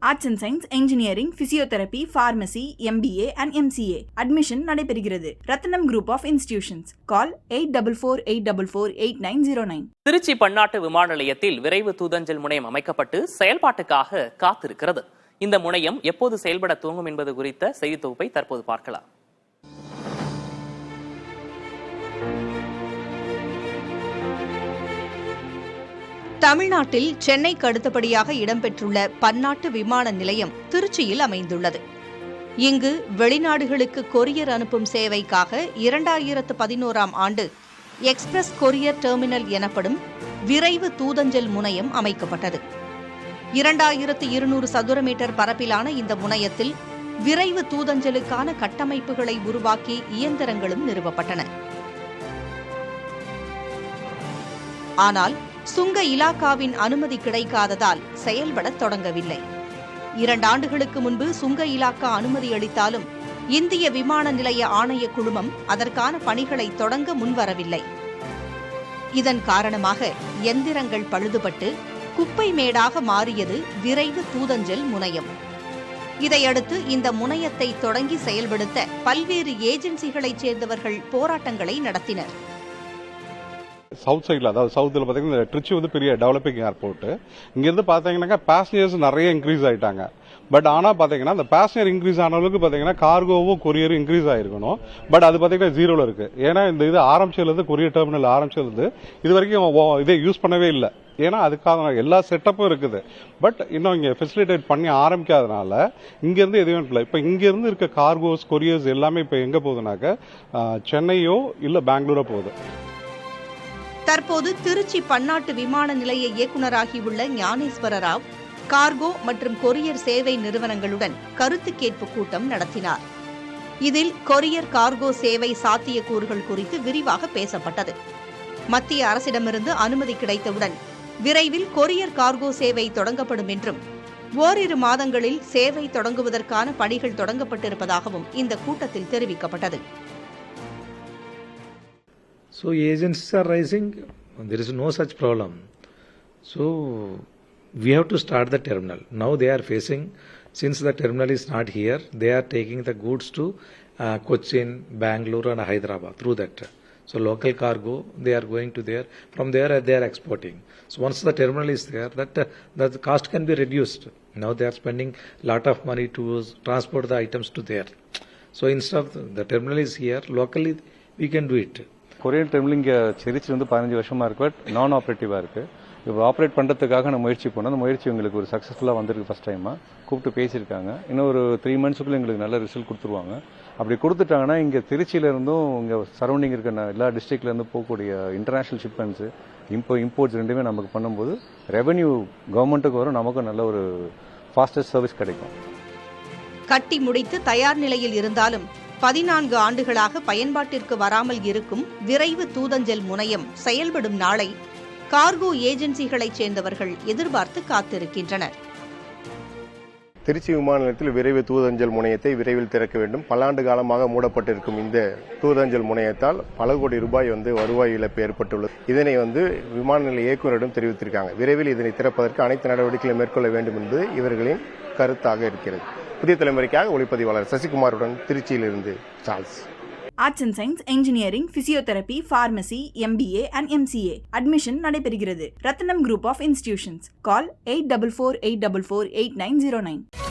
Arts and science, engineering, physiotherapy, pharmacy, MBA and MCA admission நடைபெறுகிறது. ரத்னம் group of institutions. கால் 8444848909. திருச்சி பன்னாட்டு விமான நிலையத்தில் விரைவு தூதஞ்சல் முனையம் அமைக்கப்பட்டு செயல்பாட்டுக்காக காத்திருக்கிறது. இந்த முனையம் எப்போது செயல்பட துவங்கும் என்பது குறித்த செய்தி தொகுப்பை தற்போது பார்க்கலாம். தமிழ்நாட்டில் சென்னைக்கு அடுத்தபடியாக இடம்பெற்றுள்ள பன்னாட்டு விமான நிலையம் திருச்சியில் அமைந்துள்ளது. இங்கு வெளிநாடுகளுக்கு கொரியர் அனுப்பும் சேவைக்காக 2011ஆம் ஆண்டு எக்ஸ்பிரஸ் கொரியர் டெர்மினல் எனப்படும் விரைவு தூதஞ்சல் முனையம் அமைக்கப்பட்டது. 2200 சதுர மீட்டர் பரப்பிலான இந்த முனையத்தில் விரைவு தூதஞ்சலுக்கான கட்டமைப்புகளை உருவாக்கி இயந்திரங்களும் நிறுவப்பட்டன. ஆனால் சுங்க இலாக்காவின் அனுமதி கிடைக்காததால் செயல்பட தொடங்கவில்லை. 2 ஆண்டுகளுக்கு முன்பு சுங்க இலாக்கா அனுமதி அளித்தாலும் இந்திய விமான நிலைய ஆணைய குழுமம் அதற்கான பணிகளை தொடங்க முன்வரவில்லை. இதன் காரணமாக எந்திரங்கள் பழுதுபட்டு குப்பை மேடாக மாறியது விரைவு தூதஞ்சல் முனையம். இதையடுத்து இந்த முனையத்தை தொடங்கி செயல்படுத்த பல்வேறு ஏஜென்சிகளைச் சேர்ந்தவர்கள் போராட்டங்களை நடத்தினர். சவுத் சைடில், அதாவது சவுத்தில் பார்த்தீங்கன்னா திருச்சி வந்து பெரிய டெவலப்பிங் ஏர்போர்ட். இங்கேருந்து பார்த்தீங்கன்னாக்கா பேசஞ்சர்ஸ் நிறைய இன்க்ரீஸ் ஆகிட்டாங்க. பட் ஆனால் பார்த்தீங்கன்னா அந்த பேசஞ்சர் இன்க்ரீஸ் ஆன அளவுக்கு பார்த்தீங்கன்னா கார்கோவும் கொரியரும் இன்க்ரீஸ் ஆகிருக்கணும். பட் அது பார்த்தீங்கன்னா ஜீரோவில் இருக்குது. ஏன்னா இந்த இது ஆரம்பிச்சதுலேருந்து கொரியர் டெர்மினல் ஆரம்பிச்சதுலேருந்து இது வரைக்கும் இதை யூஸ் பண்ணவே இல்லை. ஏன்னா அதுக்காக எல்லா செட்டப்பும் இருக்குது. பட் இன்னும் இங்கே ஃபெசிலிட்டேட் பண்ணி ஆரம்பிக்காதனால இங்கேருந்து எதுவும் இல்லை. இப்போ இங்கேருந்து இருக்க கார்கோஸ் கொரியர்ஸ் எல்லாமே இப்போ எங்கே போகுதுனாக்க சென்னையோ இல்லை பெங்களூரோ போகுது. தற்போது திருச்சி பன்னாட்டு விமான நிலைய இயக்குநராகியுள்ள ஞானேஸ்வர ராவ் கார்கோ மற்றும் கொரியர் சேவை நிறுவனங்களுடன் கருத்து கேட்பு கூட்டம் நடத்தினார். இதில் கொரியர் கார்கோ சேவை சாத்தியக்கூறுகள் குறித்து விரிவாக பேசப்பட்டது. மத்திய அரசிடமிருந்து அனுமதி கிடைத்தவுடன் விரைவில் கொரியர் கார்கோ சேவை தொடங்கப்படும் என்றும் ஓரிரு மாதங்களில் சேவை தொடங்குவதற்கான பணிகள் தொடங்கப்பட்டிருப்பதாகவும் இந்த கூட்டத்தில் தெரிவிக்கப்பட்டது. So agencies are rising, there is no such problem. So we have to start the terminal. Now they are facing, since the terminal is not here, they are taking the goods to Cochin, Bangalore and Hyderabad through that. So local cargo, they are going to there, from there they are exporting. So once the terminal is there, that cost can be reduced. Now they are spending lot of money to transport the items to there. So instead of the terminal is here, locally we can do it. Courier terminal இங்கே திருச்சி வந்து 15 வருஷமாக இருக்கு. But நான் ஆப்ரேட்டிவாக இருக்குது. இப்போ operate பண்ணுறதுக்காக நான் முயற்சி பண்ணோம். அந்த முயற்சி எங்களுக்கு ஒரு சக்ஸஸ்ஃபுல்லாக வந்திருக்கு. ஃபஸ்ட் டைமாக கூப்பிட்டு பேசியிருக்காங்க. இன்னும் ஒரு 3 மந்த்ஸுக்குள்ளே எங்களுக்கு நல்ல ரிசல்ட் கொடுத்துருவாங்க. அப்படி கொடுத்துட்டாங்கன்னா இங்கே திருச்சியிலேருந்தும் இங்கே சரௌண்டிங் இருக்க எல்லா டிஸ்ட்ரிக்ட்லேருந்து போகக்கூடிய இன்டர்நேஷ்னல் ஷிப்மெண்ட்ஸு இம்போர்ட்ஸ் ரெண்டுமே நமக்கு பண்ணும்போது ரெவென்யூ கவர்மெண்ட்டுக்கு வரும், நமக்கும் நல்ல ஒரு ஃபாஸ்டஸ்ட் சர்வீஸ் கிடைக்கும். கட்டி முடித்து தயார் நிலையில் இருந்தாலும் 14 ஆண்டுகளாக பயன்பாட்டிற்கு வராமல் இருக்கும் விரைவு தூதஞ்சல் முனையம் செயல்படும் நாளை கார்கோ ஏஜென்சிகளைச் சேர்ந்தவர்கள் எதிர்பார்த்து காத்திருக்கின்றனர். திருச்சி விமான நிலையத்தில் விரைவு தூதஞ்சல் முனையத்தை விரைவில் திறக்க வேண்டும். பல ஆண்டு காலமாக மூடப்பட்டிருக்கும் இந்த தூதஞ்சல் முனையத்தால் பல கோடி ரூபாய் வருவாய் இழப்பு ஏற்பட்டுள்ளது. இதனை விமான நிலைய இயக்குநரிடம் தெரிவித்திருக்காங்க. விரைவில் இதனை திறப்பதற்கு அனைத்து நடவடிக்கைகளை மேற்கொள்ள வேண்டும் என்பது இவர்களின் கருத்தாக இருக்கிறது. புதிய தலைமுறைக்காக ஒளிப்பதிவாளர் சசிகுமாருடன் திருச்சியிலிருந்து Charles. Arts and science, engineering, physiotherapy, pharmacy, MBA and MCA admission நடைபெறுகிறது. ரத்னம் குரூப் ஆஃப் இன்ஸ்டிடியூஷன்ஸ். கால் 8444848909.